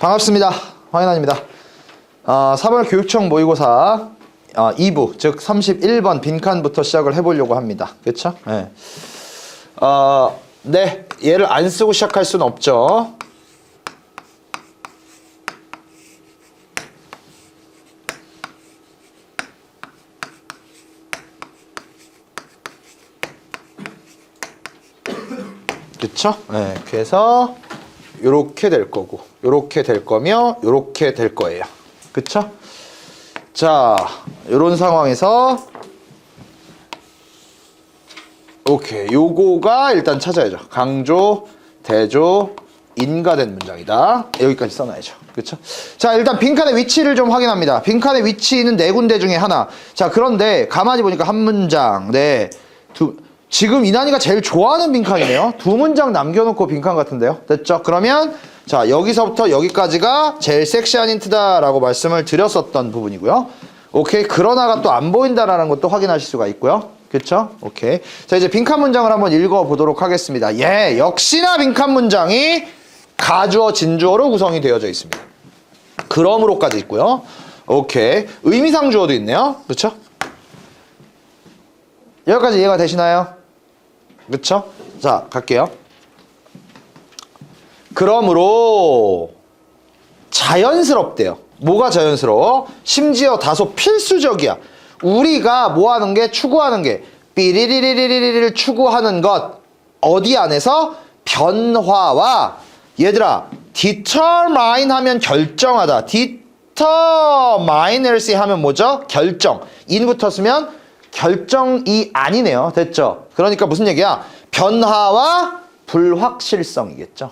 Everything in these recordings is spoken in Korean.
반갑습니다. 황인환입니다. 3월 교육청 모의고사 2부, 즉 31번 빈칸부터 시작을 해보려고 합니다. 그쵸? 네. 네, 얘를 안 쓰고 시작할 수는 없죠. 그쵸? 네, 그래서 요렇게 될 거고, 요렇게 될 거며, 요렇게 될 거예요. 그쵸? 자, 요런 상황에서 오케이, 요거가 일단 찾아야죠. 강조, 대조, 인가된 문장이다. 여기까지 써놔야죠. 그쵸? 자, 일단 빈칸의 위치를 좀 확인합니다. 빈칸의 위치는 네 군데 중에 하나. 자, 그런데 가만히 보니까 한 문장, 네, 지금 이난이가 제일 좋아하는 빈칸이네요. 두 문장 남겨놓고 빈칸 같은데요. 됐죠? 그러면 자, 여기서부터 여기까지가 제일 섹시한 힌트다라고 말씀을 드렸었던 부분이고요. 오케이, 그러나가 또 안 보인다라는 것도 확인하실 수가 있고요. 그쵸? 오케이. 자, 이제 빈칸 문장을 한번 읽어보도록 하겠습니다. 예, 역시나 빈칸 문장이 가주어, 진주어로 구성이 되어져 있습니다. 그러므로까지 있고요. 오케이. 의미상 주어도 있네요. 그쵸? 여기까지 이해가 되시나요? 그쵸? 자, 갈게요. 그러므로 자연스럽대요. 뭐가 자연스러워? 심지어 다소 필수적이야. 우리가 뭐 하는 게, 추구하는 게, 삐리리리리리를 추구하는 것, 어디 안에서? 변화와, 얘들아, determine 하면 결정하다. determinercy 하면 뭐죠? 결정. in 붙었으면 결정이 아니네요. 됐죠? 그러니까 무슨 얘기야? 변화와 불확실성이겠죠.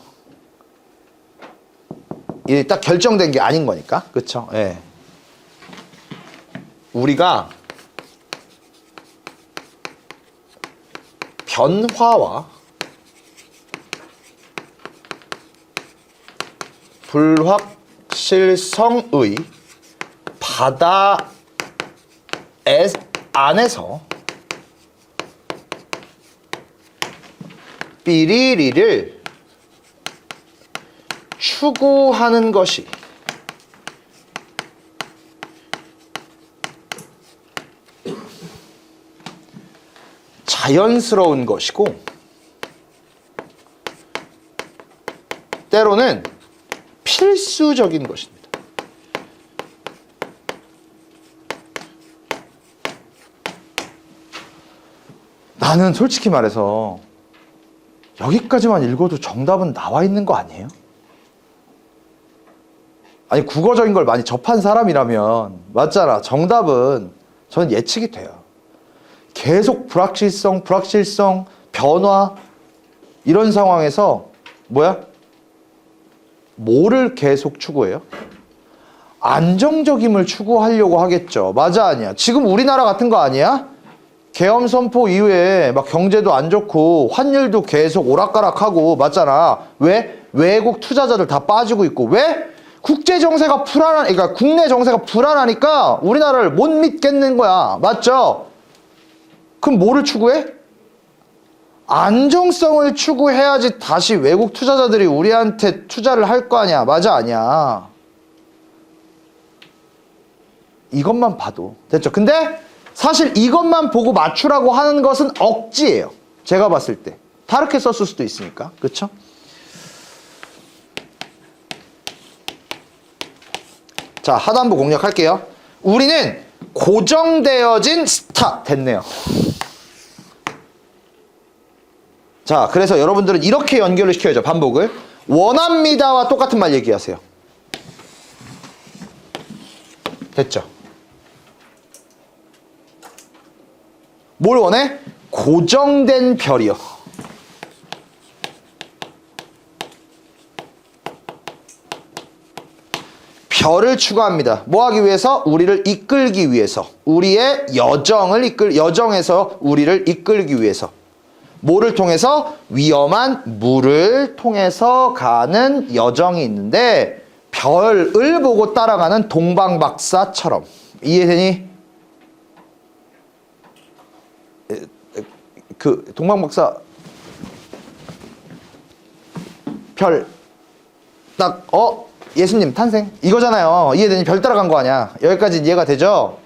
이게 딱 결정된 게 아닌 거니까. 그쵸? 예. 우리가 변화와 불확실성의 바다 안에서 삐리리를 추구하는 것이 자연스러운 것이고, 때로는 필수적인 것입니다. 나는 솔직히 말해서 여기까지만 읽어도 정답은 나와 있는 거 아니에요? 아니, 국어적인 걸 많이 접한 사람이라면 맞잖아. 정답은 저는 예측이 돼요. 계속 불확실성, 변화 이런 상황에서 뭐야? 뭐를 계속 추구해요? 안정적임을 추구하려고 하겠죠. 맞아, 아니야? 지금 우리나라 같은 거 아니야? 계엄 선포 이후에 막 경제도 안 좋고 환율도 계속 오락가락하고 맞잖아. 왜? 외국 투자자들 다 빠지고 있고. 왜? 국제 정세가 그러니까 국내 정세가 불안하니까 우리나라를 못 믿겠는 거야. 맞죠? 그럼 뭐를 추구해? 안정성을 추구해야지 다시 외국 투자자들이 우리한테 투자를 할 거 아니야. 맞아, 아니야? 이것만 봐도 됐죠. 근데 사실 이것만 보고 맞추라고 하는 것은 억지예요. 제가 봤을 때. 다르게 썼을 수도 있으니까. 그렇죠? 자, 하단부 공략할게요. 우리는 고정되어진 스타 됐네요. 자, 그래서 여러분들은 이렇게 연결을 시켜야죠. 반복을. 원합니다와 똑같은 말 얘기하세요. 됐죠? 뭘 원해? 고정된 별이요. 별을 추구합니다. 뭐 하기 위해서? 우리를 이끌기 위해서. 우리의 여정에서 우리를 이끌기 위해서. 뭐를 통해서? 위험한 물을 통해서 가는 여정이 있는데 별을 보고 따라가는 동방박사처럼. 이해되니? 그 동방박사 별 딱 예수님 탄생 이거잖아요. 이해되니? 별 따라간 거 아니야. 여기까지 이해가 되죠?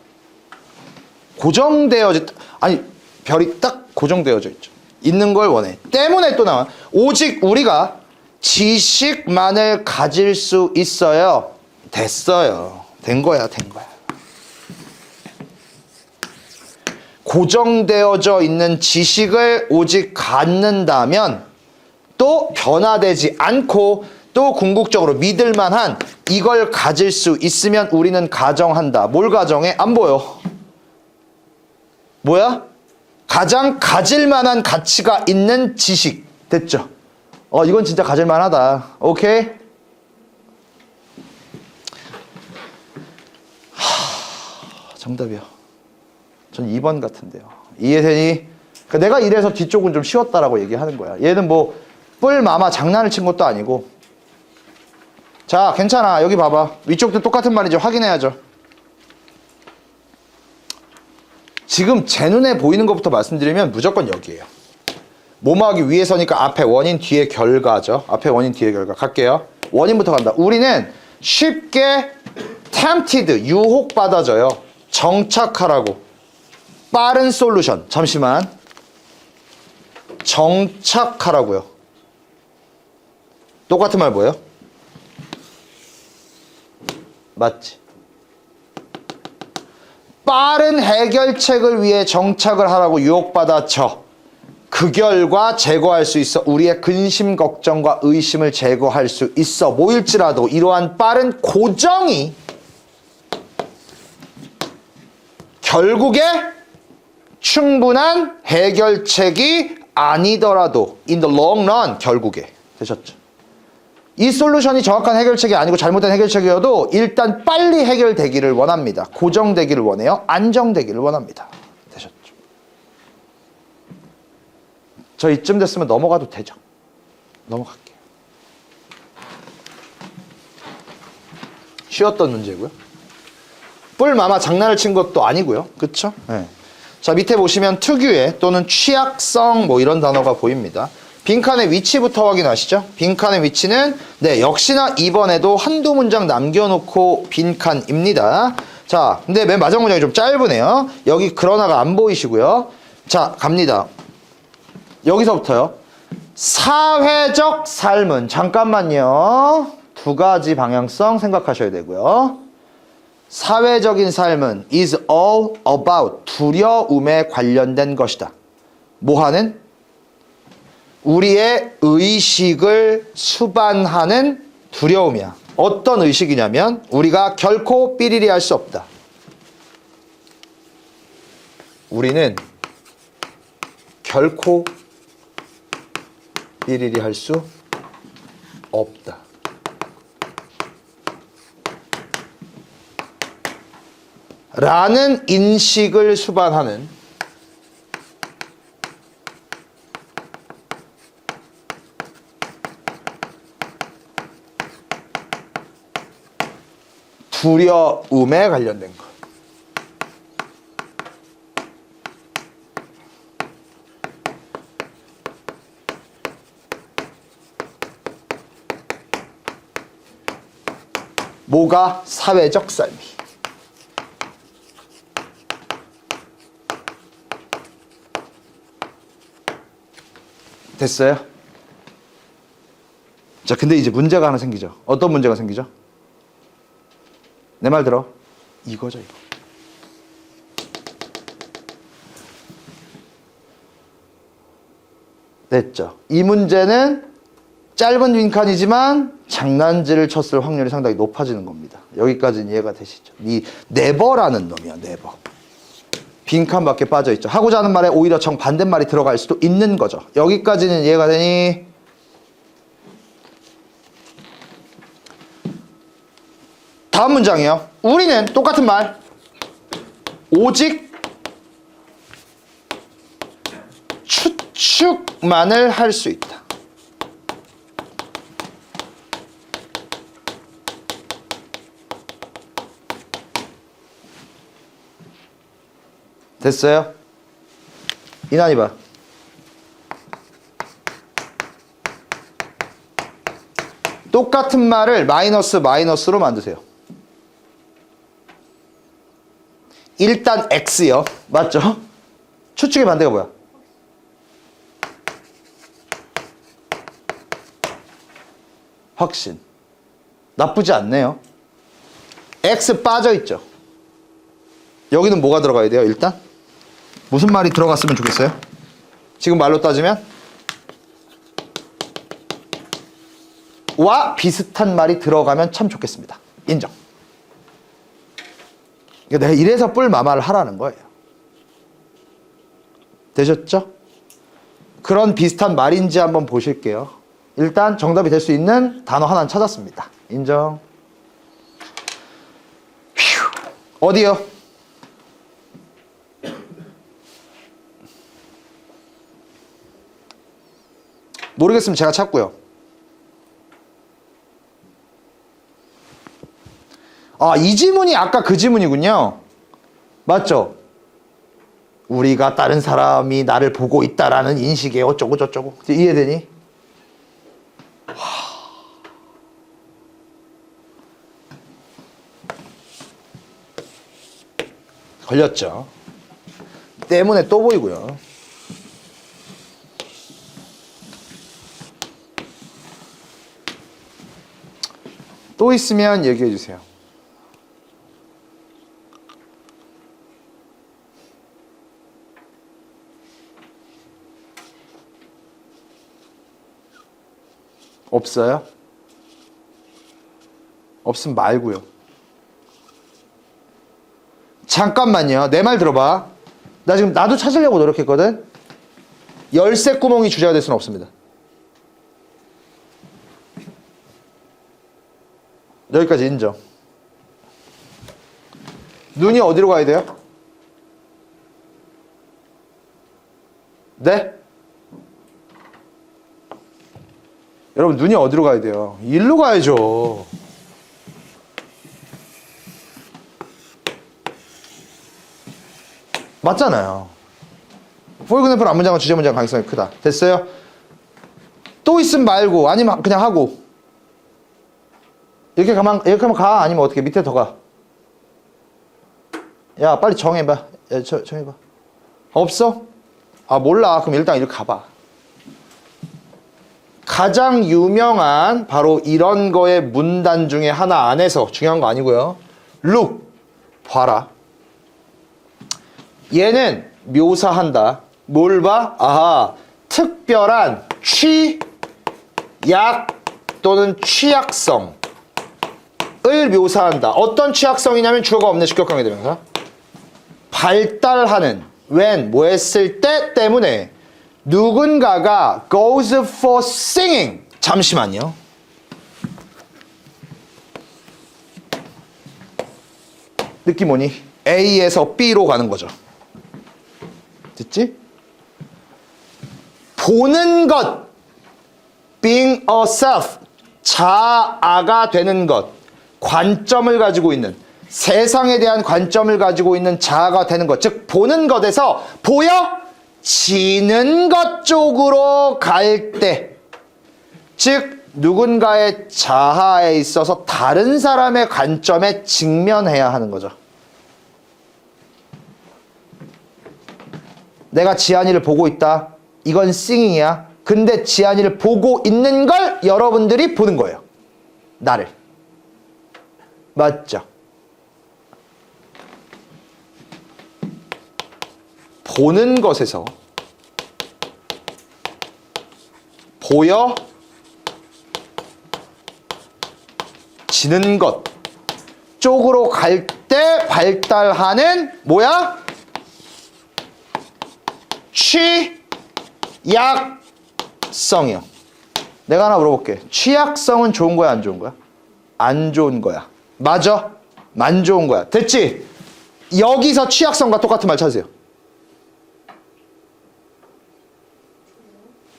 고정되어져, 아니 별이 딱 고정되어져 있죠. 있는 걸 원해. 때문에 또 나와. 오직 우리가 지식만을 가질 수 있어요. 됐어요. 된 거야, 된 거야. 고정되어져 있는 지식을 오직 갖는다면 또 변화되지 않고 또 궁극적으로 믿을 만한 이걸 가질 수 있으면 우리는 가정한다. 뭘 가정해? 안 보여. 뭐야? 가장 가질 만한 가치가 있는 지식. 됐죠? 이건 진짜 가질 만하다. 오케이? 정답이요. 전 2번 같은데요. 이해되니? 그러니까 내가 이래서 뒤쪽은 좀 쉬웠다라고 얘기하는 거야. 얘는 뭐 뿔마마 장난을 친 것도 아니고. 자, 괜찮아. 여기 봐봐. 위쪽도 똑같은 말이죠. 확인해야죠. 지금 제 눈에 보이는 것부터 말씀드리면 무조건 여기에요. 뭐뭐하기 위해서니까 앞에 원인 뒤에 결과죠. 앞에 원인 뒤에 결과. 갈게요. 원인부터 간다. 우리는 쉽게 tempted, 유혹받아져요. 정착하라고. 빠른 솔루션. 잠시만. 정착하라고요. 똑같은 말 뭐예요? 맞지? 빠른 해결책을 위해 정착을 하라고 유혹받아쳐. 그 결과 제거할 수 있어. 우리의 근심, 걱정과 의심을 제거할 수 있어. 뭐일지라도 이러한 빠른 고정이 결국에 충분한 해결책이 아니더라도 in the long run 결국에 되셨죠. 이 솔루션이 정확한 해결책이 아니고 잘못된 해결책이어도 일단 빨리 해결되기를 원합니다. 고정되기를 원해요. 안정되기를 원합니다. 되셨죠. 저 이쯤 됐으면 넘어가도 되죠. 넘어갈게요. 쉬웠던 문제고요. 뿔마마 장난을 친 것도 아니고요. 그쵸? 네. 자, 밑에 보시면 특유의 또는 취약성 뭐 이런 단어가 보입니다. 빈칸의 위치부터 확인하시죠. 빈칸의 위치는 네, 역시나 이번에도 한두 문장 남겨놓고 빈칸입니다. 자, 근데 맨 마지막 문장이 좀 짧으네요. 여기 그러나가 안 보이시고요. 자, 갑니다. 여기서부터요. 사회적 삶은 잠깐만요. 두 가지 방향성 생각하셔야 되고요. 사회적인 삶은 is all about 두려움에 관련된 것이다. 뭐하는? 우리의 의식을 수반하는 두려움이야. 어떤 의식이냐면 우리가 결코 삐리리 할 수 없다. 우리는 결코 삐리리 할 수 없다. 라는 인식을 수반하는 두려움에 관련된 것. 뭐가? 사회적 삶이. 됐어요? 자, 근데 이제 문제가 하나 생기죠. 어떤 문제가 생기죠? 내 말 들어. 이거죠, 이거. 됐죠? 이 문제는 짧은 빈칸이지만 장난질을 쳤을 확률이 상당히 높아지는 겁니다. 여기까지는 이해가 되시죠? 이 네버라는 놈이야, 네버. 빈칸밖에 빠져있죠. 하고자 하는 말에 오히려 정반대말이 들어갈 수도 있는 거죠. 여기까지는 이해가 되니? 다음 문장이에요. 우리는 똑같은 말. 오직 추측만을 할 수 있다. 됐어요? 이난이 봐. 똑같은 말을 마이너스로 만드세요. 일단 x요. 맞죠? 추측의 반대가 뭐야? 확신. 나쁘지 않네요. x 빠져있죠. 여기는 뭐가 들어가야 돼요? 일단 무슨 말이 들어갔으면 좋겠어요? 지금 말로 따지면 와 비슷한 말이 들어가면 참 좋겠습니다. 인정. 내가 이래서 뿔마마를 하라는 거예요. 되셨죠? 그런 비슷한 말인지 한번 보실게요. 일단 정답이 될 수 있는 단어 하나는 찾았습니다. 인정. 휴. 어디요? 모르겠으면 제가 찾고요. 아, 이 지문이 아까 그 지문이군요. 맞죠? 우리가 다른 사람이 나를 보고 있다라는 인식에 어쩌고 저쩌고. 이해되니? 걸렸죠. 때문에 또 보이고요. 또 있으면 얘기해 주세요. 없어요? 없으면 말고요. 잠깐만요. 내 말 들어봐. 나 지금 나도 찾으려고 노력했거든. 열쇠 구멍이 주제가 될 수는 없습니다. 여기까지 인정. 눈이 어디로 가야 돼요? 네? 여러분 눈이 어디로 가야 돼요? 일로 가야죠. 맞잖아요. 포이그램플 앞문장은 주제문장 가능성이 크다. 됐어요? 또 있으면 말고 아니면 그냥 하고. 이렇게 하면 가. 아니면 어떻게 밑에 더 가. 야 빨리 정해봐. 야, 정해봐. 없어? 아 몰라. 그럼 일단 이렇게 가봐. 가장 유명한 바로 이런 거의 문단 중에 하나 안에서 중요한 거 아니고요. look, 봐라. 얘는 묘사한다. 뭘 봐? 아하, 특별한 취약 또는 취약성을 묘사한다. 어떤 취약성이냐면 주어가 없는 직격관계 대명사. 발달하는 when 뭐 했을 때 때문에 누군가가 goes for singing. 잠시만요. 느낌 오니? A에서 B로 가는 거죠. 됐지? 보는 것. being a self. 자아가 되는 것. 관점을 가지고 있는. 세상에 대한 관점을 가지고 있는 자아가 되는 것. 즉 보는 것에서 보여지는 것 쪽으로 갈 때. 즉 누군가의 자아에 있어서 다른 사람의 관점에 직면해야 하는 거죠. 내가 지한이를 보고 있다. 이건 싱잉이야. 근데 지한이를 보고 있는 걸 여러분들이 보는 거예요. 나를. 맞죠? 보는 것에서 보여지는 것 쪽으로 갈 때 발달하는 뭐야? 취약성이요. 내가 하나 물어볼게. 취약성은 좋은 거야, 안 좋은 거야? 안 좋은 거야. 맞아? 안 좋은 거야. 됐지? 여기서 취약성과 똑같은 말 찾으세요.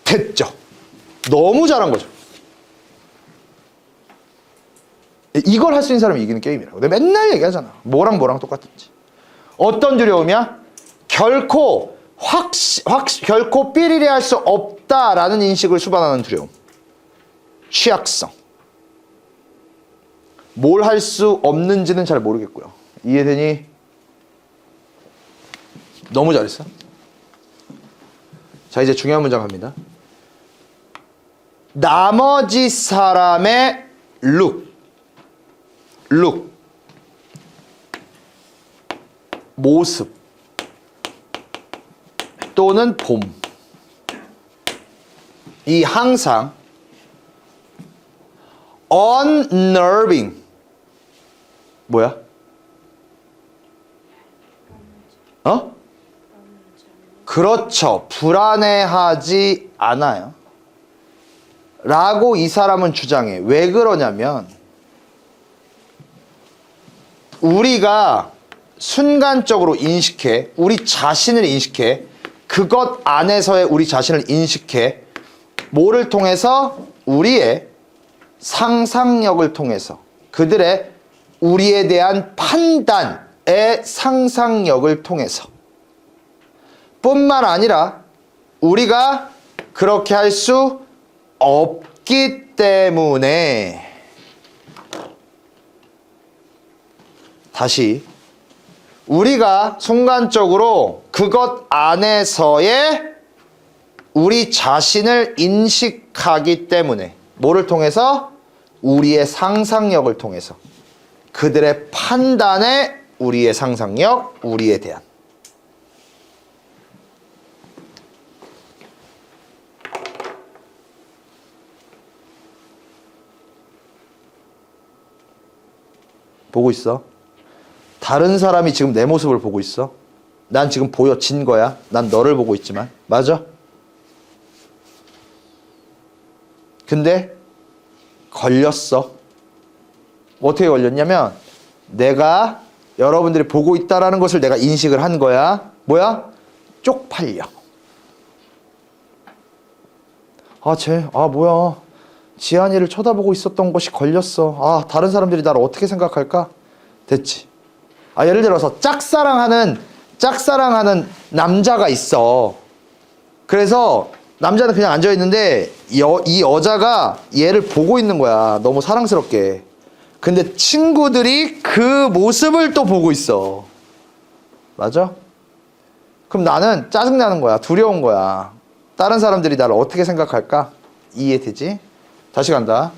됐죠? 너무 잘한 거죠. 이걸 할 수 있는 사람이 이기는 게임이라고. 내가 맨날 얘기하잖아. 뭐랑 똑같은지. 어떤 두려움이야? 결코 결코 삐리리 할 수 없다라는 인식을 수반하는 두려움. 취약성. 뭘 할 수 없는지는 잘 모르겠고요. 이해되니? 너무 잘했어. 자, 이제 중요한 문장 갑니다. 나머지 사람의 look 모습 또는 봄 이 항상 unnerving 뭐야? 그렇죠. 불안해하지 않아요. 라고 이 사람은 주장해. 왜 그러냐면 우리가 순간적으로 인식해. 우리 자신을 인식해. 그것 안에서의 우리 자신을 인식해. 뭐를 통해서? 우리의 상상력을 통해서. 그들의 우리에 대한 판단의 상상력을 통해서. 뿐만 아니라 우리가 그렇게 할 수 없기 때문에 다시 우리가 순간적으로 그것 안에서의 우리 자신을 인식하기 때문에 뭐를 통해서? 우리의 상상력을 통해서 그들의 판단에 우리의 상상력, 우리에 대한 보고 있어? 다른 사람이 지금 내 모습을 보고 있어? 난 지금 보여진 거야. 난 너를 보고 있지만. 맞아? 근데 걸렸어. 어떻게 걸렸냐면 내가 여러분들이 보고 있다라는 것을 내가 인식을 한 거야. 뭐야? 쪽팔려. 뭐야. 지한이를 쳐다보고 있었던 것이 걸렸어. 다른 사람들이 나를 어떻게 생각할까? 됐지. 예를 들어서 짝사랑하는 남자가 있어. 그래서 남자는 그냥 앉아있는데 이 여자가 얘를 보고 있는 거야. 너무 사랑스럽게. 근데 친구들이 그 모습을 또 보고 있어. 맞아? 그럼 나는 짜증나는 거야. 두려운 거야. 다른 사람들이 나를 어떻게 생각할까? 이해되지? 다시 간다.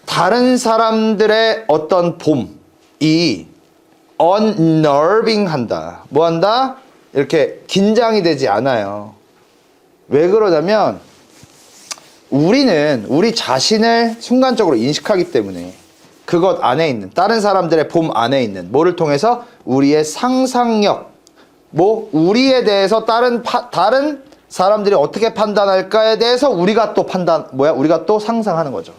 다른 사람들의 어떤 봄이 unnerving 한다. 뭐 한다? 이렇게 긴장이 되지 않아요. 왜 그러냐면 우리는 우리 자신을 순간적으로 인식하기 때문에 그것 안에 있는 다른 사람들의 봄 안에 있는 뭐를 통해서? 우리의 상상력, 우리에 대해서 다른 사람들이 어떻게 판단할까에 대해서 우리가 또 우리가 또 상상하는 거죠.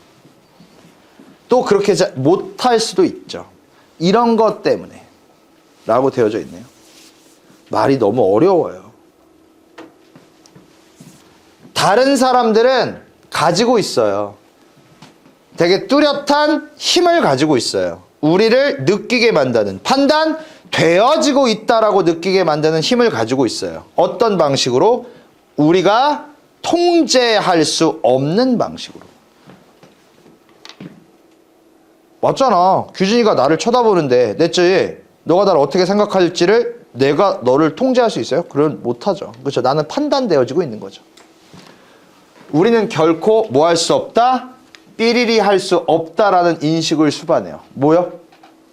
또 그렇게 못할 수도 있죠. 이런 것 때문에 라고 되어져 있네요. 말이 너무 어려워요. 다른 사람들은 가지고 있어요. 되게 뚜렷한 힘을 가지고 있어요. 우리를 느끼게 만드는, 판단되어지고 있다라고 느끼게 만드는 힘을 가지고 있어요. 어떤 방식으로? 우리가 통제할 수 없는 방식으로. 맞잖아. 규진이가 나를 쳐다보는데 넷째 너가 나를 어떻게 생각할지를 내가 너를 통제할 수 있어요? 그건 못하죠. 그렇죠. 나는 판단되어지고 있는 거죠. 우리는 결코 뭐 할 수 없다? 삐리리 할 수 없다라는 인식을 수반해요. 뭐요?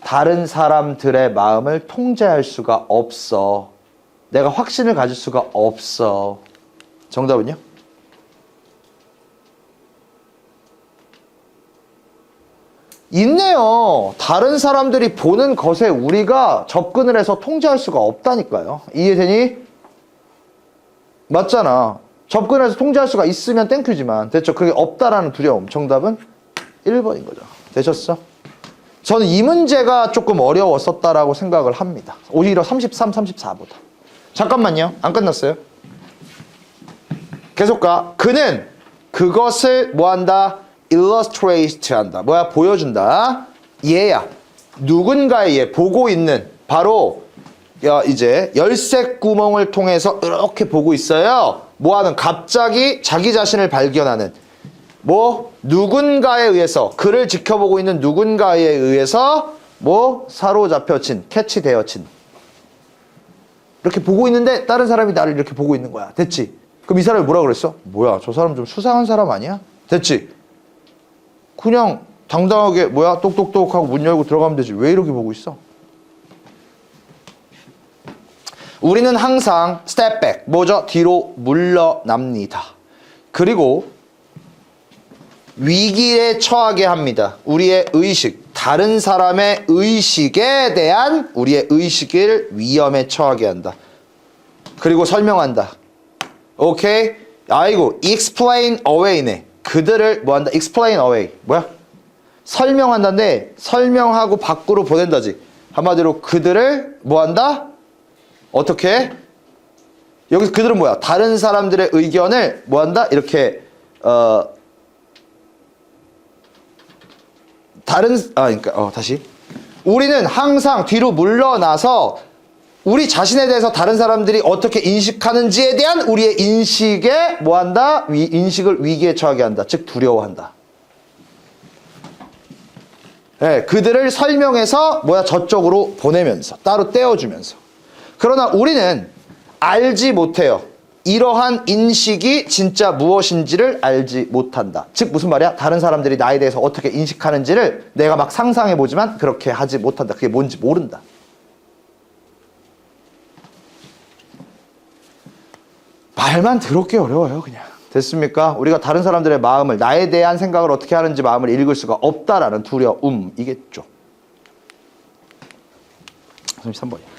다른 사람들의 마음을 통제할 수가 없어. 내가 확신을 가질 수가 없어. 정답은요? 있네요. 다른 사람들이 보는 것에 우리가 접근을 해서 통제할 수가 없다니까요. 이해되니? 맞잖아. 접근해서 통제할 수가 있으면 땡큐지만 됐죠? 그게 없다라는 두려움. 정답은 1번인 거죠. 되셨어? 저는 이 문제가 조금 어려웠었다라고 생각을 합니다. 오히려 33, 34보다. 잠깐만요. 안 끝났어요. 계속 가. 그는 그것을 뭐한다? illustrate 한다. 보여준다. 얘야. 누군가의 얘. 보고 있는 바로 이제 열쇠 구멍을 통해서 이렇게 보고 있어요. 뭐하는? 갑자기 자기 자신을 발견하는 뭐 누군가에 의해서 그를 지켜보고 있는 누군가에 의해서 뭐 사로잡혀진, 캐치되어진. 이렇게 보고 있는데 다른 사람이 나를 이렇게 보고 있는 거야. 됐지? 그럼 이 사람이 뭐라 그랬어? 뭐야, 저 사람 좀 수상한 사람 아니야? 됐지? 그냥 당당하게 뭐야 똑똑똑 하고 문 열고 들어가면 되지. 왜 이렇게 보고 있어? 우리는 항상 step back, 뭐죠? 뒤로 물러납니다. 그리고 위기에 처하게 합니다. 우리의 의식, 다른 사람의 의식에 대한 우리의 의식을 위험에 처하게 한다. 그리고 설명한다. 오케이? 아이고, explain away네. 그들을 뭐한다? explain away. 뭐야? 설명한다인데 설명하고 밖으로 보낸다지. 한마디로 그들을 뭐한다? 어떻게? 여기서 그들은 뭐야? 다른 사람들의 의견을 뭐한다? 이렇게 다시. 우리는 항상 뒤로 물러나서 우리 자신에 대해서 다른 사람들이 어떻게 인식하는지에 대한 우리의 인식에 뭐한다? 인식을 위기에 처하게 한다. 즉 두려워한다. 네, 그들을 설명해서 뭐야 저쪽으로 보내면서 따로 떼어주면서. 그러나 우리는 알지 못해요. 이러한 인식이 진짜 무엇인지를 알지 못한다. 즉 무슨 말이야? 다른 사람들이 나에 대해서 어떻게 인식하는지를 내가 막 상상해보지만 그렇게 하지 못한다. 그게 뭔지 모른다. 말만 더럽게 어려워요, 그냥. 됐습니까? 우리가 다른 사람들의 마음을, 나에 대한 생각을 어떻게 하는지 마음을 읽을 수가 없다라는 두려움이겠죠. 33번이요.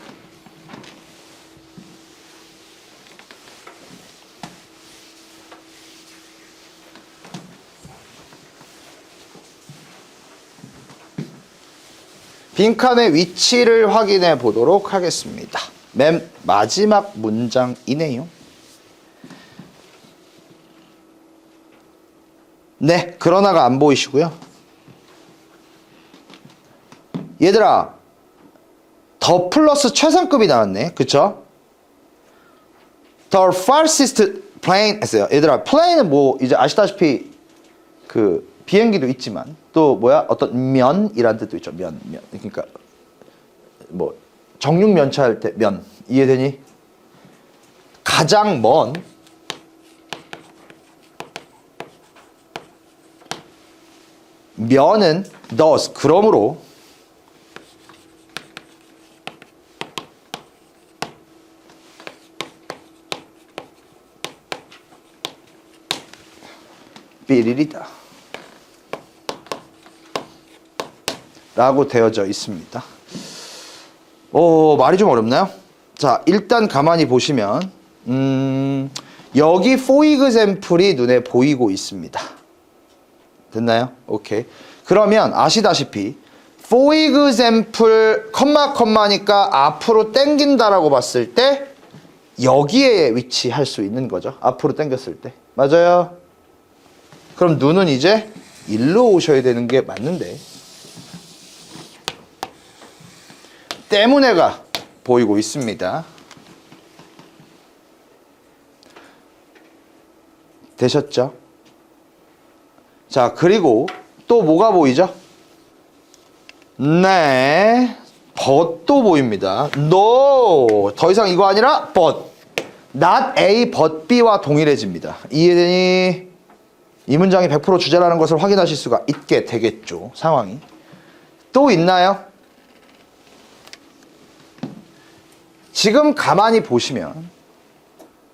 빈칸의 위치를 확인해 보도록 하겠습니다. 맨 마지막 문장이네요. 네, 그러나가 안 보이시고요. 얘들아, 더 플러스 최상급이 나왔네. 그쵸? The fastest plane 했어요. 얘들아, plane은 뭐 이제 아시다시피 그 비행기도 있지만 또 뭐야? 어떤 면이란 뜻도 있죠. 면. 그러니까 뭐 정육면차 할 때 면. 이해되니? 가장 먼 면은 thus, 그러므로 삐리리다 라고 되어져 있습니다. 말이 좀 어렵나요? 자, 일단 가만히 보시면 여기 for example이 눈에 보이고 있습니다. 됐나요? 오케이. 그러면 아시다시피 for example 컴마니까 앞으로 당긴다라고 봤을 때 여기에 위치할 수 있는 거죠. 앞으로 당겼을 때. 맞아요? 그럼 눈은 이제 일로 오셔야 되는 게 맞는데 때문에가 보이고 있습니다. 되셨죠? 자, 그리고 또 뭐가 보이죠? 네, but도 보입니다. No, 더 이상 이거 아니라 but. not A, but B와 동일해집니다. 이해되니? 이 문장이 100% 주제라는 것을 확인하실 수가 있게 되겠죠. 상황이. 또 있나요? 지금 가만히 보시면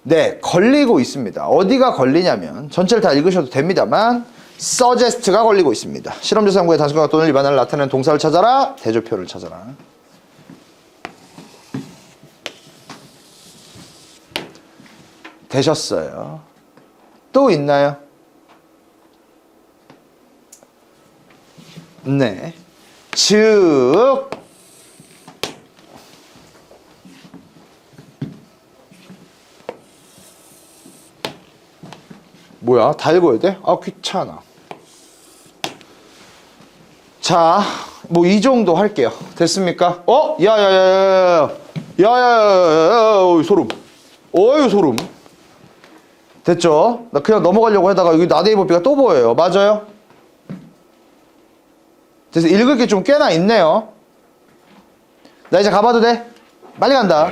네, 걸리고 있습니다. 어디가 걸리냐면 전체를 다 읽으셔도 됩니다만 suggest가 걸리고 있습니다. 실험조사항구의 단순과 또는 일반화를 나타내는 동사를 찾아라. 대조표를 찾아라. 되셨어요. 또 있나요? 네. 즉 뭐야? 다 읽어야 돼? 아, 귀찮아. 자, 뭐 이 정도 할게요. 됐습니까? 야야야야야야야야야야 소름. 어이 소름. 됐죠? 나 그냥 넘어가려고 하다가 여기 나데이버 B가 또 보여요. 맞아요? 그래서 읽을 게 좀 꽤나 있네요. 나 이제 가봐도 돼? 빨리 간다.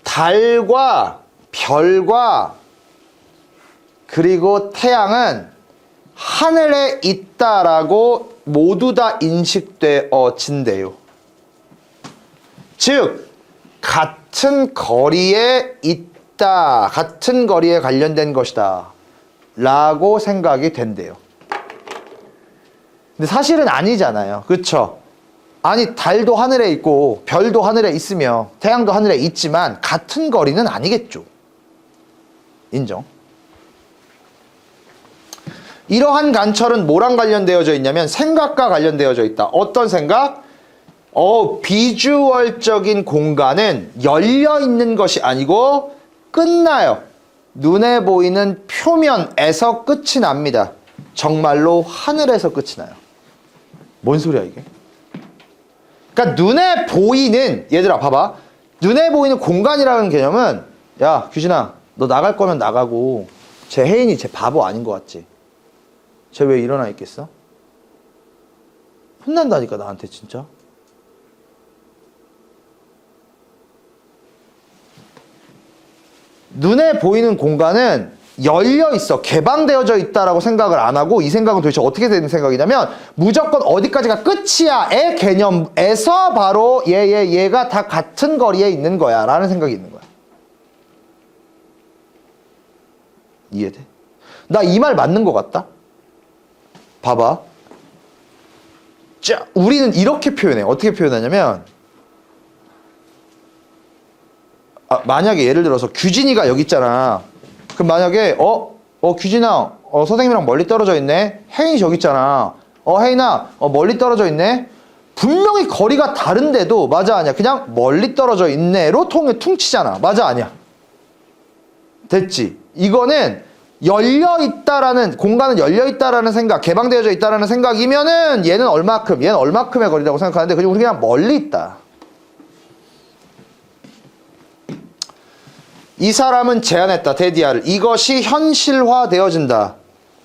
달과 별과 그리고 태양은 하늘에 있다라고 모두 다 인식되어진대요. 즉 같은 거리에 있다, 같은 거리에 관련된 것이다 라고 생각이 된대요. 근데 사실은 아니잖아요. 그렇죠? 아니, 달도 하늘에 있고 별도 하늘에 있으며 태양도 하늘에 있지만 같은 거리는 아니겠죠. 인정. 이러한 관철은 뭐랑 관련되어져 있냐면 생각과 관련되어져 있다. 어떤 생각? 비주얼적인 공간은 열려 있는 것이 아니고 끝나요. 눈에 보이는 표면에서 끝이 납니다. 정말로 하늘에서 끝이 나요. 뭔 소리야 이게? 그러니까 눈에 보이는, 얘들아 봐봐, 눈에 보이는 공간이라는 개념은, 야 규진아 너 나갈 거면 나가고, 쟤 혜인이 쟤 바보 아닌 것 같지? 쟤 왜 일어나 있겠어? 혼난다니까 나한테 진짜. 눈에 보이는 공간은 열려 있어, 개방되어져 있다라고 생각을 안 하고, 이 생각은 도대체 어떻게 되는 생각이냐면 무조건 어디까지가 끝이야의 개념에서 바로 얘가 다 같은 거리에 있는 거야 라는 생각이 있는 거야. 이해돼? 나 이 말 맞는 것 같다? 봐봐. 자, 우리는 이렇게 표현해. 어떻게 표현하냐면, 만약에 예를 들어서 규진이가 여기 있잖아. 그럼 만약에 규진아 선생님이랑 멀리 떨어져 있네. 혜인이 저기 있잖아. 혜인아 멀리 떨어져 있네. 분명히 거리가 다른데도 맞아 아니야? 그냥 멀리 떨어져 있네로 퉁치잖아. 맞아 아니야? 됐지? 이거는 열려있다라는, 공간은 열려있다라는 생각, 개방되어져 있다라는 생각이면은 얘는 얼마큼의 거리라고 생각하는데, 그냥 우리 그냥 멀리 있다. 이 사람은 제안했다, 데디아를. 이것이 현실화되어진다.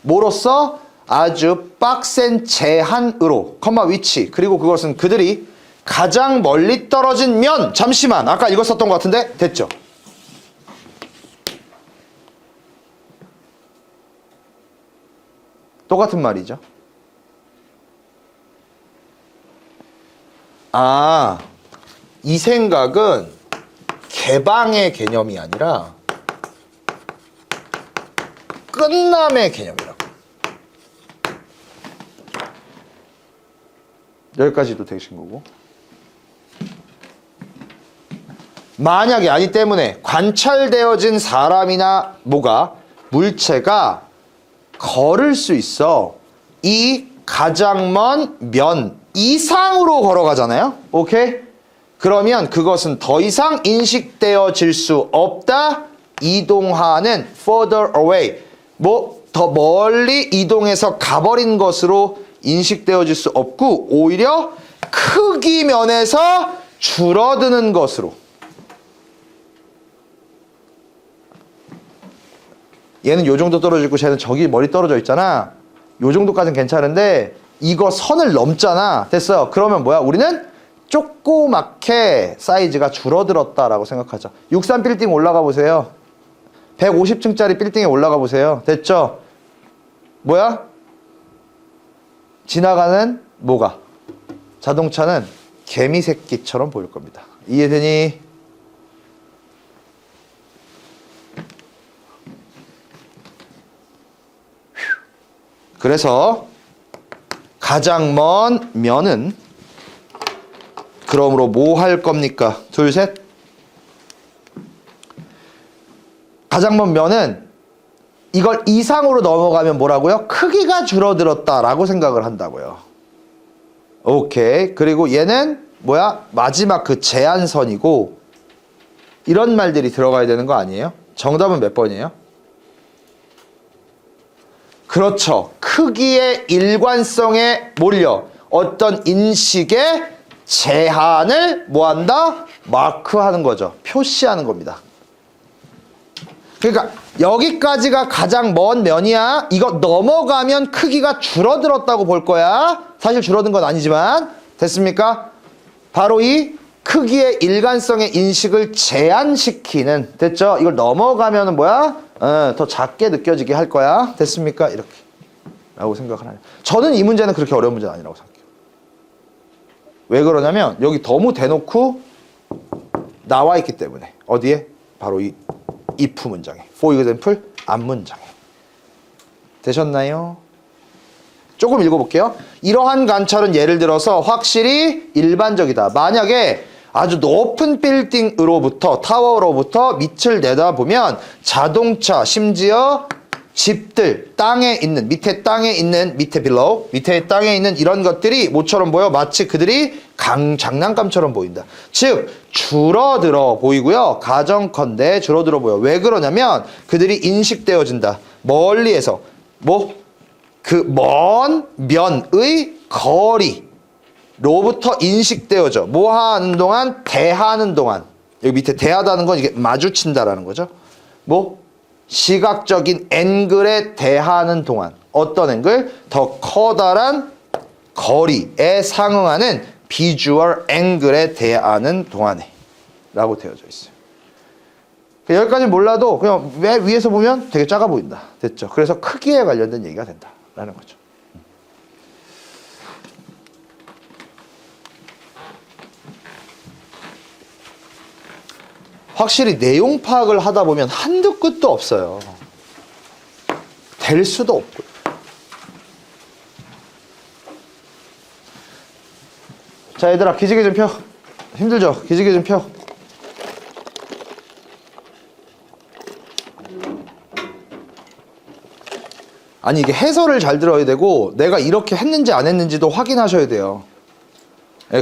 뭐로써? 아주 빡센 제한으로, 위치. 그리고 그것은 그들이 가장 멀리 떨어진 면, 잠시만, 아까 읽었었던 것 같은데? 됐죠? 똑같은 말이죠. 이 생각은 개방의 개념이 아니라 끝남의 개념이라고. 여기까지도 되신 거고. 만약에 아니 때문에 관찰되어진 사람이나 물체가 걸을 수 있어. 이 가장 먼 면 이상으로 걸어가잖아요. 오케이? 그러면 그것은 더 이상 인식되어질 수 없다. 이동하는 further away. 더 멀리 이동해서 가버린 것으로 인식되어질 수 없고, 오히려 크기 면에서 줄어드는 것으로. 얘는 요 정도 떨어져 있고 쟤는 저기 멀리 떨어져 있잖아. 요 정도까지는 괜찮은데 이거 선을 넘잖아. 됐어요. 그러면 뭐야? 우리는 조그맣게 사이즈가 줄어들었다라고 생각하죠. 63 빌딩 올라가 보세요. 150층짜리 빌딩에 올라가 보세요. 됐죠? 뭐야? 지나가는 자동차는 개미 새끼처럼 보일 겁니다. 이해되니? 그래서 가장 먼 면은, 그러므로 뭐 할 겁니까? 둘, 셋. 가장 먼 면은 이걸 이상으로 넘어가면 뭐라고요? 크기가 줄어들었다라고 생각을 한다고요. 오케이. 그리고 얘는 마지막 그 제한선이고, 이런 말들이 들어가야 되는 거 아니에요? 정답은 몇 번이에요? 그렇죠. 크기의 일관성에 몰려 어떤 인식의 제한을 뭐한다? 마크하는 거죠. 표시하는 겁니다. 그러니까 여기까지가 가장 먼 면이야. 이거 넘어가면 크기가 줄어들었다고 볼 거야. 사실 줄어든 건 아니지만. 됐습니까? 바로 이 크기의 일관성의 인식을 제한시키는, 됐죠? 이걸 넘어가면은 뭐야? 더 작게 느껴지게 할 거야. 됐습니까? 이렇게 라고 생각을 하네요. 저는 이 문제는 그렇게 어려운 문제는 아니라고 생각해요. 왜 그러냐면 여기 너무 대놓고 나와 있기 때문에. 어디에? 바로 이 if 문장에, for example 앞 문장에. 되셨나요? 조금 읽어볼게요. 이러한 관찰은 예를 들어서 확실히 일반적이다. 만약에 아주 높은 빌딩으로부터, 타워로부터 밑을 내다보면 자동차, 심지어 집들, 땅에 있는, 밑에 땅에 있는, 밑에 below, 밑에 땅에 있는 이런 것들이 뭐처럼 보여? 마치 그들이 장난감처럼 보인다. 즉 줄어들어 보이고요. 가정컨대 줄어들어 보여. 왜 그러냐면 그들이 인식되어진다. 멀리에서 그 먼 면의 거리로부터 인식되어져. 뭐 하는 동안? 대하는 동안. 여기 밑에 대하다는 건 이게 마주친다라는 거죠. 시각적인 앵글에 대하는 동안. 어떤 앵글? 더 커다란 거리에 상응하는 비주얼 앵글에 대하는 동안에 라고 되어져 있어요. 여기까지 몰라도 그냥 위에서 보면 되게 작아 보인다. 됐죠? 그래서 크기에 관련된 얘기가 된다라는 거죠. 확실히 내용 파악을 하다 보면 한도 끝도 없어요. 될 수도 없고. 자, 얘들아, 기지개 좀 펴. 힘들죠? 기지개 좀 펴. 아니, 이게 해설을 잘 들어야 되고 내가 이렇게 했는지 안 했는지도 확인하셔야 돼요.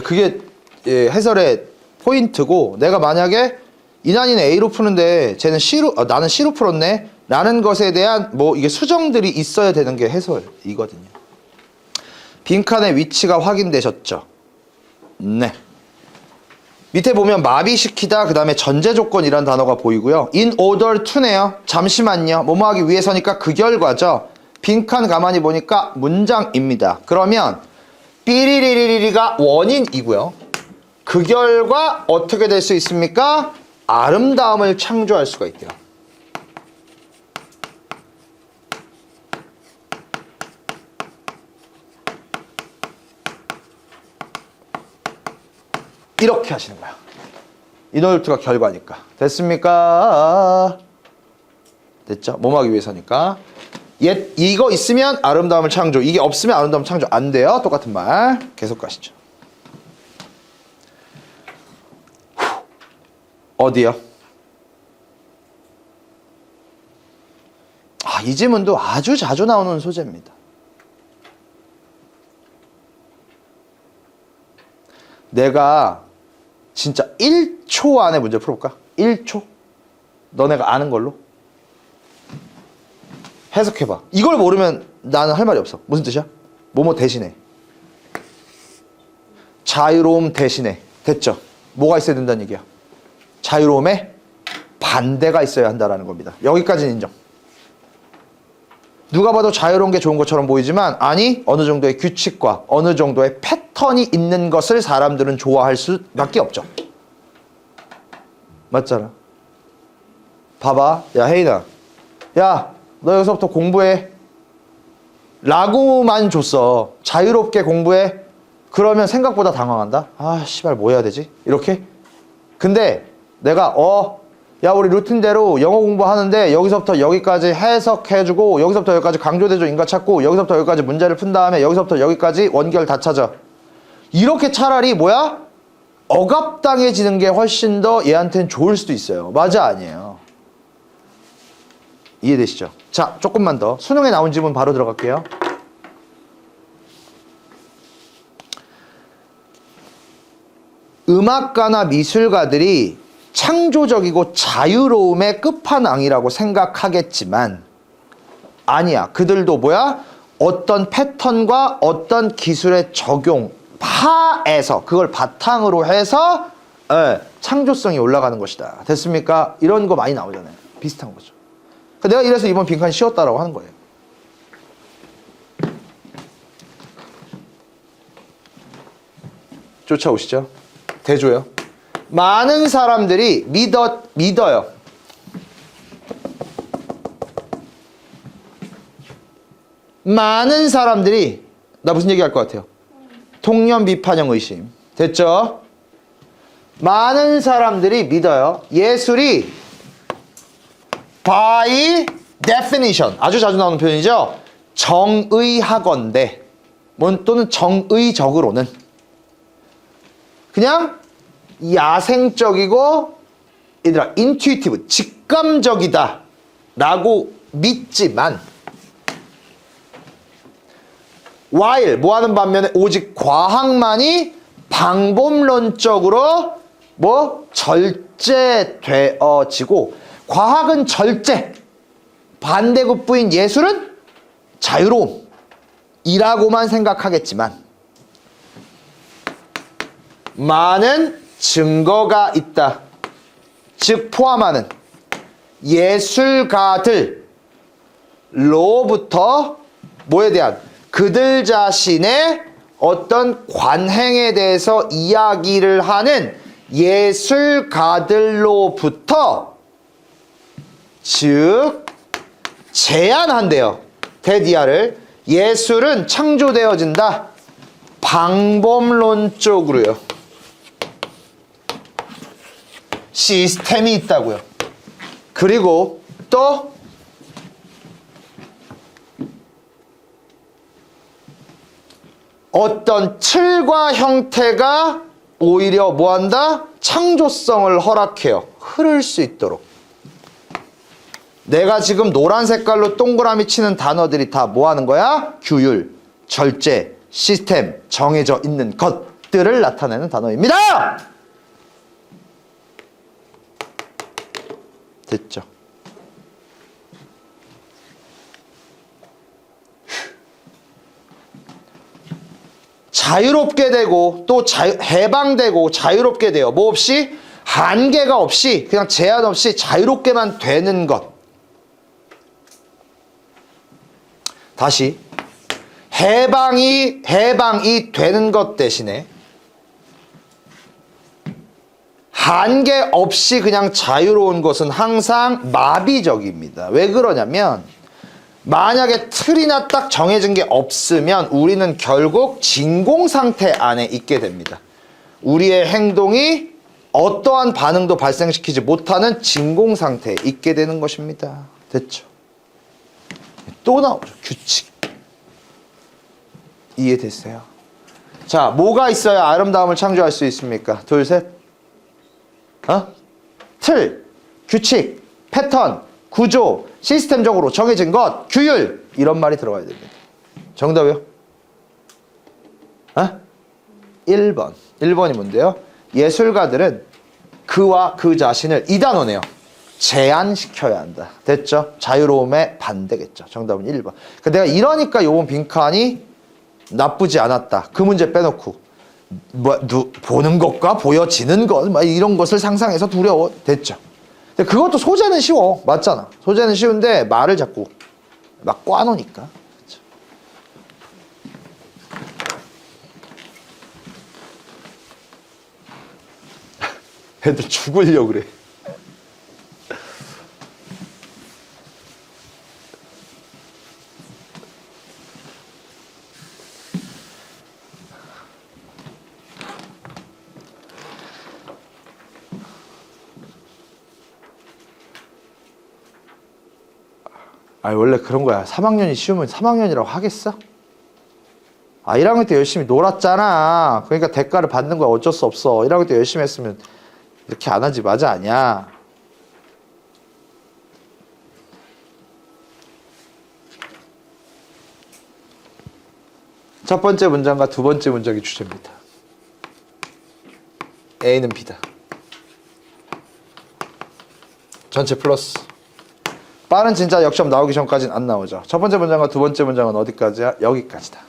그게 해설의 포인트고, 내가 만약에 이난이는 A로 푸는데 쟤는 C로, 나는 C로 풀었네 라는 것에 대한 이게 수정들이 있어야 되는 게 해설이거든요. 빈칸의 위치가 확인되셨죠? 네. 밑에 보면 마비시키다, 그 다음에 전제조건이라는 단어가 보이고요. in order to네요. 잠시만요. 뭐뭐 하기 위해서니까 그 결과죠. 빈칸 가만히 보니까 문장입니다. 그러면 삐리리리리가 원인이고요. 그 결과 어떻게 될 수 있습니까? 아름다움을 창조할 수가 있대요. 이렇게 하시는 거야. 인월투가 결과니까. 됐습니까? 됐죠? 뭐뭐 하기 위해서니까. 이거 있으면 아름다움을 창조, 이게 없으면 아름다움 창조 안 돼요. 똑같은 말. 계속 가시죠. 어디요? 이 지문도 아주 자주 나오는 소재입니다. 내가 진짜 1초 안에 문제 풀어볼까? 1초? 너네가 아는 걸로? 해석해봐. 이걸 모르면 나는 할 말이 없어. 무슨 뜻이야? 뭐뭐 대신에. 자유로움 대신에. 됐죠? 뭐가 있어야 된다는 얘기야? 자유로움에 반대가 있어야 한다는 겁니다. 여기까지는 인정. 누가 봐도 자유로운 게 좋은 것처럼 보이지만 아니, 어느 정도의 규칙과 어느 정도의 패턴이 있는 것을 사람들은 좋아할 수밖에 없죠. 맞잖아. 봐봐. 야, 혜인아. 야, 너 여기서부터 공부해. 라고만 줬어. 자유롭게 공부해. 그러면 생각보다 당황한다. 아, 씨발, 뭐 해야 되지? 이렇게? 근데 내가 야, 우리 루틴대로 영어 공부하는데 여기서부터 여기까지 해석해주고 여기서부터 여기까지 강조대조 인과 찾고 여기서부터 여기까지 문제를 푼 다음에 여기서부터 여기까지 원결 다 찾아. 이렇게 차라리 억압당해지는 게 훨씬 더 얘한테는 좋을 수도 있어요. 맞아, 아니에요? 이해되시죠? 자, 조금만 더. 수능에 나온 지문 바로 들어갈게요. 음악가나 미술가들이 창조적이고 자유로움의 끝판왕이라고 생각하겠지만 아니야. 그들도 어떤 패턴과 어떤 기술의 적용, 파에서 그걸 바탕으로 해서 창조성이 올라가는 것이다. 됐습니까? 이런 거 많이 나오잖아요. 비슷한 거죠. 내가 이래서 이번 빈칸이 쉬웠다라고 하는 거예요. 쫓아오시죠. 대조요. 많은 사람들이 믿어요. 많은 사람들이 나 무슨 얘기 할 것 같아요? 통념, 비판형, 의심. 됐죠? 많은 사람들이 믿어요. 예술이 by definition 아주 자주 나오는 표현이죠. 정의하건대 또는 정의적으로는 그냥 야생적이고 얘들아 intuitive 직감적이다 라고 믿지만 while 뭐하는 반면에 오직 과학만이 방법론적으로 절제되어지고 과학은 절제 반대급부인 예술은 자유로움이라고만 생각하겠지만 많은 증거가 있다. 즉 포함하는 예술가들로부터 뭐에 대한 그들 자신의 어떤 관행에 대해서 이야기를 하는 예술가들로부터 즉 제안한대요. 데디아를 예술은 창조되어진다. 방법론적으로요. 시스템이 있다고요. 그리고 또 어떤 틀과 형태가 오히려 뭐한다? 창조성을 허락해요. 흐를 수 있도록. 내가 지금 노란 색깔로 동그라미 치는 단어들이 다 뭐 하는 거야? 규율, 절제, 시스템, 정해져 있는 것들을 나타내는 단어입니다. 됐죠? 자유롭게 되고 또 해방되고 자유롭게 돼요. 뭐 없이? 한계가 없이 그냥 제한 없이 자유롭게만 되는 것. 다시 해방이 되는 것 대신에 한계 없이 그냥 자유로운 것은 항상 마비적입니다. 왜 그러냐면 만약에 틀이나 딱 정해진 게 없으면 우리는 결국 진공 상태 안에 있게 됩니다. 우리의 행동이 어떠한 반응도 발생시키지 못하는 진공 상태에 있게 되는 것입니다. 됐죠? 또 나오죠. 규칙. 이해됐어요? 자, 뭐가 있어야 아름다움을 창조할 수 있습니까? 둘, 셋. 틀, 규칙, 패턴, 구조, 시스템적으로 정해진 것, 규율. 이런 말이 들어가야 됩니다. 정답이요? 1번. 1번이 뭔데요? 예술가들은 그와 그 자신을 이 단어네요. 제한시켜야 한다. 됐죠? 자유로움에 반대겠죠. 정답은 1번. 내가 이러니까 요번 빈칸이 나쁘지 않았다. 그 문제 빼놓고 보는 것과 보여지는 것 이런 것을 상상해서 두려워. 됐죠? 근데 그것도 소재는 쉬워. 맞잖아. 소재는 쉬운데 말을 자꾸 막 꽈놓으니까. 그렇죠? 애들 죽으려고 그래. 원래 그런 거야. 3학년이 쉬우면 3학년이라고 하겠어? 1학년 때 열심히 놀았잖아. 그러니까 대가를 받는 거야. 어쩔 수 없어. 1학년 때 열심히 했으면 이렇게 안 하지. 맞아, 아니야? 첫 번째 문장과 두 번째 문장이 주제입니다. A는 B다. 전체 플러스. 빠른 진짜 역시험 나오기 전까지는 안 나오죠. 첫 번째 문장과 두 번째 문장은 어디까지야? 여기까지다.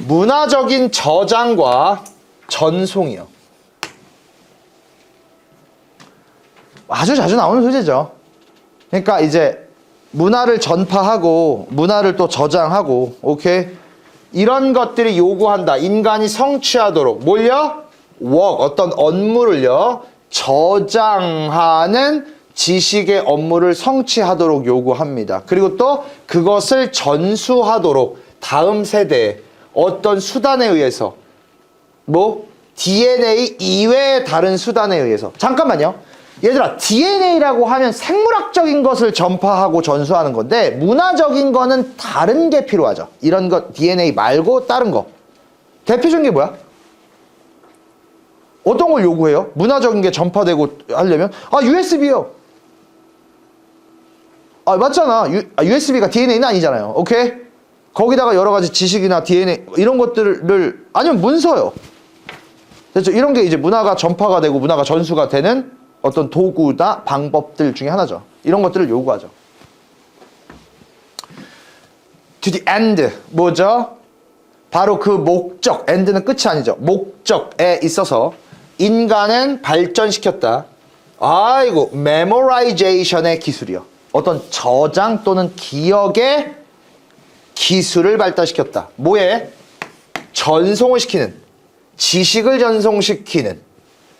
문화적인 저장과 전송이요. 아주 자주 나오는 소재죠. 그러니까 이제 문화를 전파하고 문화를 또 저장하고, 오케이? 이런 것들이 요구한다. 인간이 성취하도록 뭘요? 어떤 업무를요 저장하는 지식의 업무를 성취하도록 요구합니다. 그리고 또 그것을 전수하도록 다음 세대에 어떤 수단에 의해서, 뭐 DNA 이외의 다른 수단에 의해서. 잠깐만요. 얘들아, DNA라고 하면 생물학적인 것을 전파하고 전수하는 건데 문화적인 거는 다른 게 필요하죠. 이런 것 DNA 말고 다른 거. 대표적인 게 뭐야? 어떤 걸 요구해요? 문화적인 게 전파되고 하려면 USB요. 맞잖아. USB가 DNA는 아니잖아요. 오케이? 거기다가 여러 가지 지식이나 DNA 이런 것들을, 아니면 문서요. 그렇죠? 이런 게 이제 문화가 전파가 되고 문화가 전수가 되는 어떤 도구나 방법들 중에 하나죠. 이런 것들을 요구하죠. To the end. 뭐죠? 바로 그 목적, end는 끝이 아니죠. 목적에 있어서 인간은 발전시켰다. 아이고, memorization의 기술이요. 어떤 저장 또는 기억의 기술을 발달시켰다. 뭐에? 전송을 시키는, 지식을 전송시키는,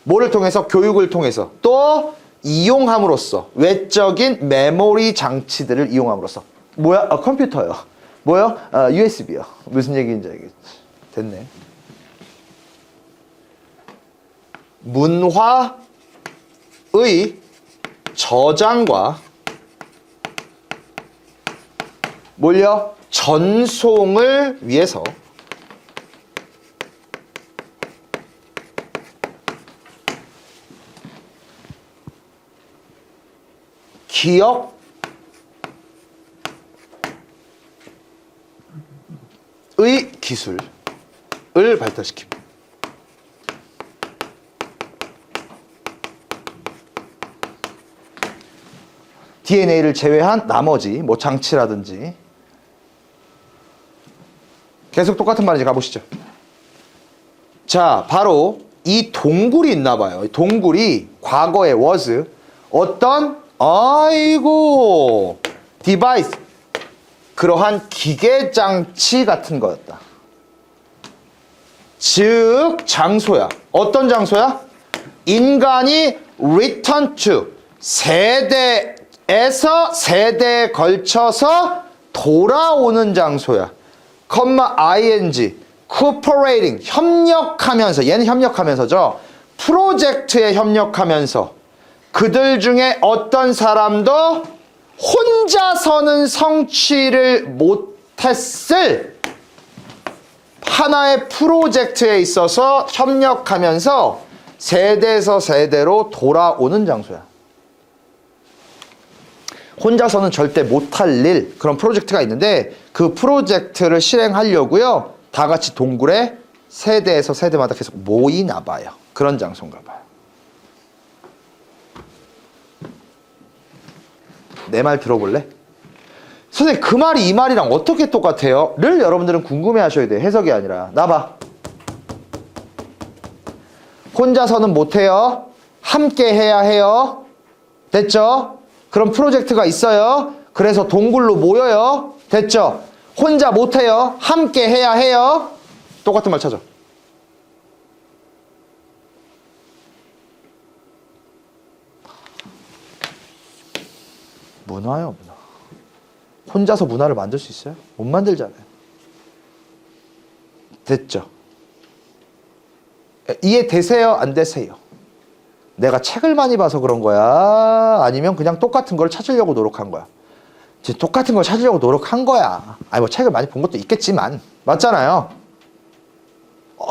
뭐를 통해서? 교육을 통해서. 또 이용함으로써, 외적인 메모리 장치들을 이용함으로써. 뭐야? 컴퓨터요. 뭐요? USB요. 무슨 얘기인지 알겠지? 됐네. 문화의 저장과 뭘요? 전송을 위해서 기억의 기술을 발달시킵니다. DNA를 제외한 나머지 뭐 장치라든지. 계속 똑같은 말인지 가보시죠. 자, 바로 이 동굴이 있나 봐요. 이 동굴이 과거에 was 어떤 디바이스, 그러한 기계 장치 같은 거였다. 즉 장소야. 어떤 장소야? 인간이 return to, 세대에서 세대에 걸쳐서 돌아오는 장소야. ing, cooperating, 협력하면서, 얘는 협력하면서죠. 프로젝트에 협력하면서 그들 중에 어떤 사람도 혼자서는 성취를 못했을 하나의 프로젝트에 있어서 협력하면서 세대에서 세대로 돌아오는 장소야. 혼자서는 절대 못할 일, 그런 프로젝트가 있는데 그 프로젝트를 실행하려고요 다 같이 동굴에 세대에서 세대마다 계속 모이나 봐요. 그런 장소인가 봐요. 내 말 들어볼래? 선생님, 그 말이 이 말이랑 어떻게 똑같아요? 를 여러분들은 궁금해 하셔야 돼요. 해석이 아니라. 나 봐. 혼자서는 못해요. 함께 해야 해요. 됐죠? 그런 프로젝트가 있어요. 그래서 동굴로 모여요. 됐죠? 혼자 못해요. 함께 해야 해요. 똑같은 말 찾아. 문화요, 문화. 혼자서 문화를 만들 수 있어요? 못 만들잖아요. 됐죠? 이해되세요? 안 되세요? 내가 책을 많이 봐서 그런 거야? 아니면 그냥 똑같은 걸 찾으려고 노력한 거야? 이제 똑같은 걸 찾으려고 노력한 거야. 아니, 뭐 책을 많이 본 것도 있겠지만. 맞잖아요?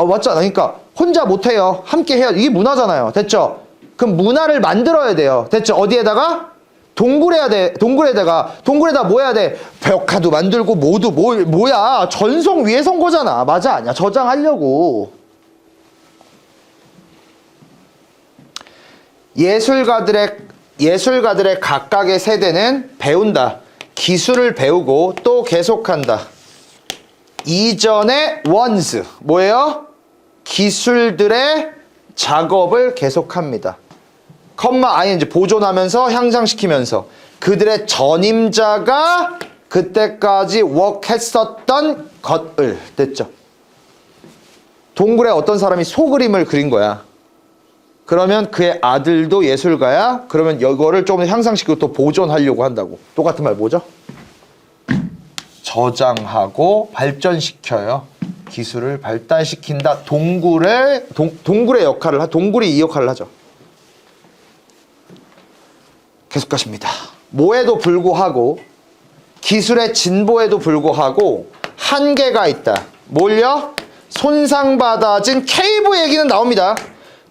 맞잖아. 그러니까 혼자 못해요. 함께 해야, 이게 문화잖아요. 됐죠? 그럼 문화를 만들어야 돼요. 됐죠? 어디에다가? 동굴에다가 뭐 해야 돼? 벽화도 만들고 모두 뭐야? 전송 위에 선 거잖아. 맞아, 아니야? 저장하려고. 예술가들의 각각의 세대는 배운다. 기술을 배우고 또 계속한다. 이전의 원스 뭐예요? 기술들의 작업을 계속합니다. 컴마 ing 보존하면서 향상시키면서 그들의 전임자가 그때까지 워크했었던 것을 됐죠. 동굴에 어떤 사람이 소그림을 그린 거야. 그러면 그의 아들도 예술가야? 그러면 이거를 좀 향상시키고 또 보존하려고 한다고. 똑같은 말 뭐죠? 저장하고 발전시켜요. 기술을 발달시킨다. 동굴의 역할을, 동굴이 이 역할을 하죠. 계속 가십니다. 뭐에도 불구하고 기술의 진보에도 불구하고 한계가 있다. 뭘요? 손상받아진 케이브 얘기는 나옵니다.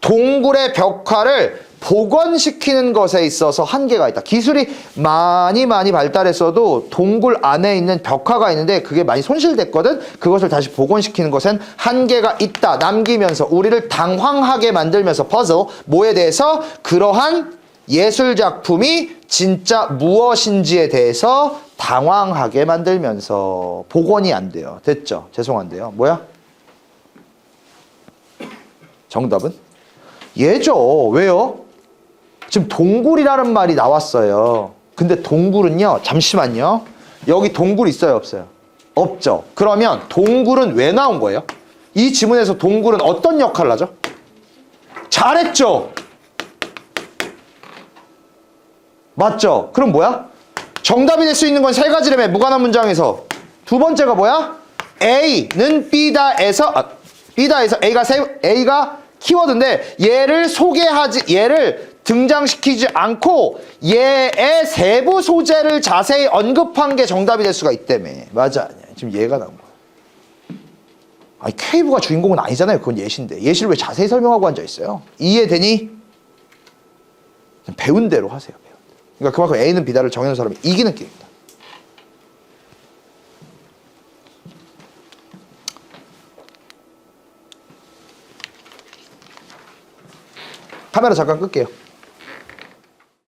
동굴의 벽화를 복원시키는 것에 있어서 한계가 있다. 기술이 많이 발달했어도 동굴 안에 있는 벽화가 있는데 그게 많이 손실됐거든. 그것을 다시 복원시키는 것엔 한계가 있다. 남기면서 우리를 당황하게 만들면서 퍼즐 뭐에 대해서 그러한 예술작품이 진짜 무엇인지에 대해서 당황하게 만들면서 복원이 안 돼요. 됐죠? 죄송한데요. 뭐야? 정답은? 예죠. 왜요? 지금 동굴이라는 말이 나왔어요. 근데 동굴은요, 잠시만요. 여기 동굴 있어요, 없어요? 없죠. 그러면 동굴은 왜 나온 거예요? 이 지문에서 동굴은 어떤 역할을 하죠? 잘했죠? 맞죠? 그럼 뭐야? 정답이 될 수 있는 건 세 가지라며, 무관한 문장에서. 두 번째가 뭐야? A는 B다에서 A가 키워드인데 얘를 등장시키지 않고 얘의 세부 소재를 자세히 언급한 게 정답이 될 수가 있다며. 맞아, 아니야. 지금 얘가 나온 거야. 아니, 케이브가 주인공은 아니잖아요. 그건 예시인데. 예시를 왜 자세히 설명하고 앉아있어요? 이해되니? 배운 대로 하세요. 배운 대로. 그러니까 그만큼 A는 B다를 정해놓은 사람이 이기는 게임이다. 카메라 잠깐 끌게요.